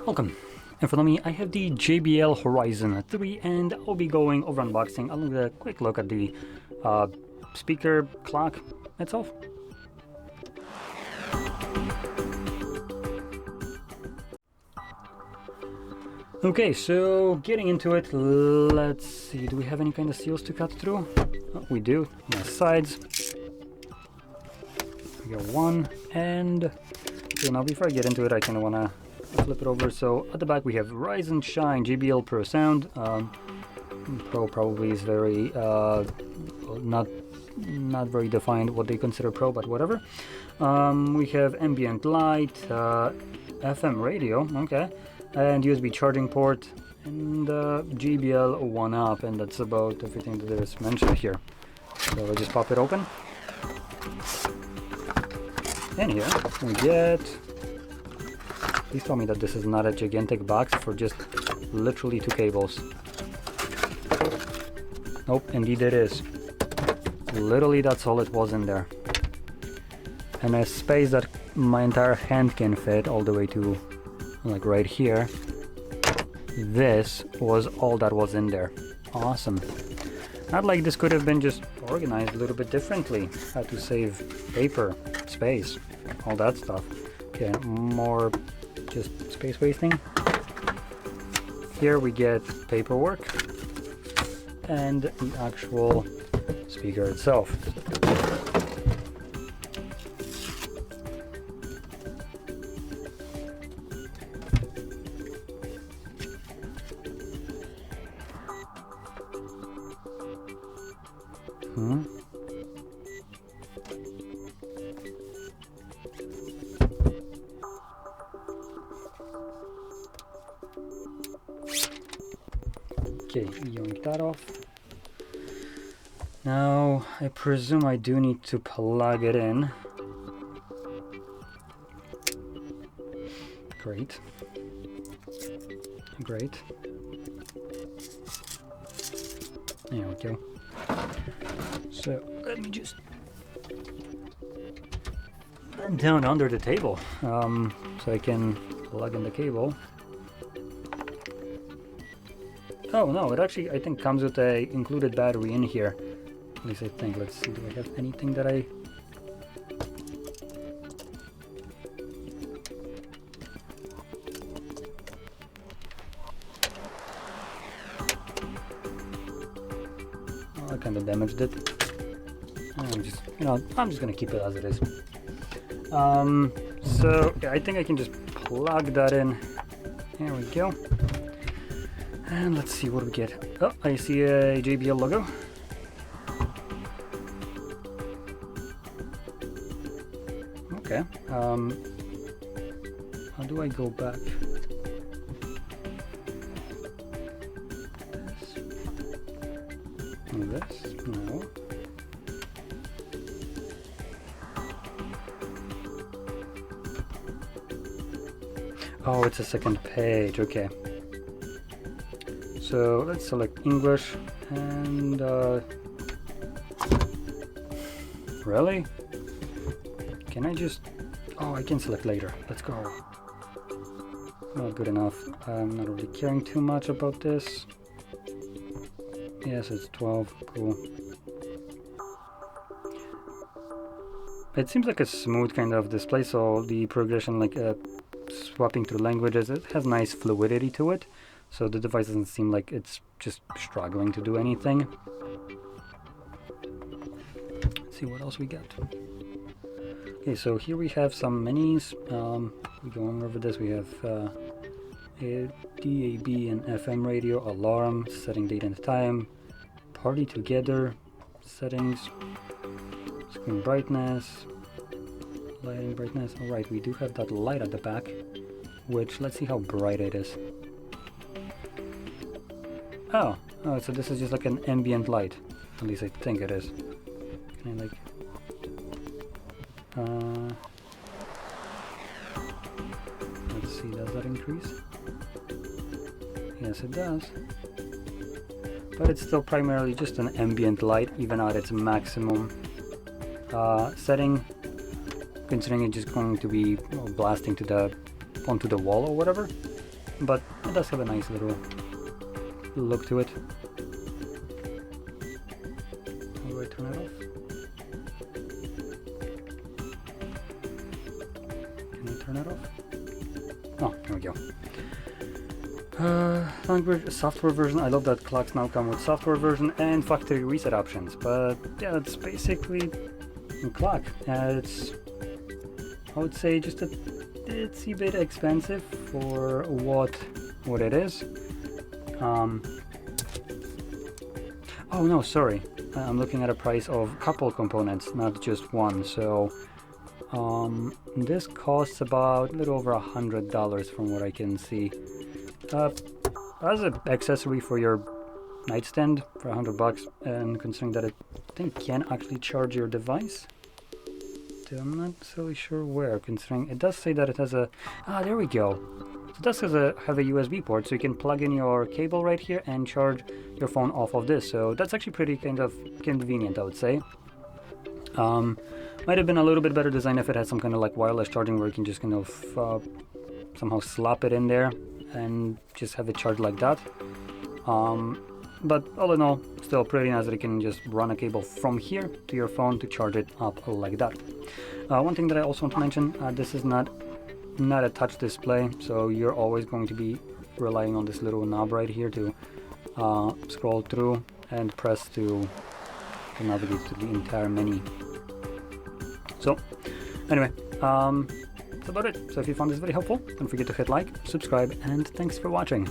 Welcome. In front of me I have the JBL Horizon 3 and I'll be going over unboxing along with a quick look at the speaker clock itself. Okay, so getting into it, let's see, do we have any kind of seals to cut through? Oh, we do, on the sides. We got one, and okay, now before I get into it, I kind of want to flip it over. So at the back we have Rise and Shine JBL Pro Sound. Pro probably is very not very defined what they consider pro, but whatever. We have ambient light, FM radio, okay, and USB charging port, and JBL 1-up, and that's about everything that there is mentioned here. So I'll just pop it open. And here we get, please tell me that this is not a gigantic box for just literally 2 cables. Nope, indeed it is. Literally that's all it was in there. And a space that my entire hand can fit all the way to like right here. This was all that was in there. Awesome. Not like this could have been just organized a little bit differently. Had to save paper, space, all that stuff. Okay, more just space wasting. Here we get paperwork and the actual speaker itself. Okay, yoink that off. Now, I presume I do need to plug it in. Great. Great. There we go. So, let me just bend down under the table so I can plug in the cable. Oh no, it actually I think comes with a included battery in here. At least I think. Let's see, do I have anything that I... Oh, I kind of damaged it. I'm just, I'm just gonna keep it as it is. So yeah, I think I can just plug that in. There we go. And let's see what we get. Oh, I see a JBL logo. Okay. How do I go back? This? No. Oh, it's a second page. Okay. So let's select English and really? Can I just... Oh, I can select later. Let's go. Not good enough. I'm not really caring too much about this. Yes, it's 12. Cool. It seems like a smooth kind of display, so the progression, like swapping through languages, it has nice fluidity to it. So the device doesn't seem like it's just struggling to do anything. Let's see what else we got. Okay, so here we have some menus. We go over this. We have a DAB and FM radio, alarm, setting date and time, party together, settings, screen brightness, lighting brightness. All right, we do have that light at the back, which let's see how bright it is. Oh, so this is just like an ambient light. At least I think it is. Can I like... let's see, does that increase? Yes, it does. But it's still primarily just an ambient light, even at its maximum setting, considering it's just going to be blasting to the onto the wall or whatever. but it does have a nice little look to it. How do I turn it off? Can I turn it off? Oh, there we go. Language, software version. I love that clocks now come with software version and factory reset options. But yeah, it's basically a clock. It's, I would say, just a itsy bit expensive for what it is. Oh no, sorry. I'm looking at a price of a couple components, not just one. So this costs about a little over $100 from what I can see. As an accessory for your nightstand for $100, and considering that it, I think, can actually charge your device. I'm not necessarily sure where, considering it does say that it has a... Ah, there we go. So it does have a USB port, so you can plug in your cable right here and charge your phone off of this. So that's actually pretty kind of convenient, I would say. Might have been a little bit better design if it had some kind of like wireless charging where you can just kind of somehow slap it in there and just have it charged like that. But all in all, still pretty nice that you can just run a cable from here to your phone to charge it up like that. One thing that I also want to mention, this is not a touch display, so you're always going to be relying on this little knob right here to scroll through and press to navigate to the entire menu. So anyway, that's about it. So if you found this very helpful, don't forget to hit like, subscribe, and thanks for watching.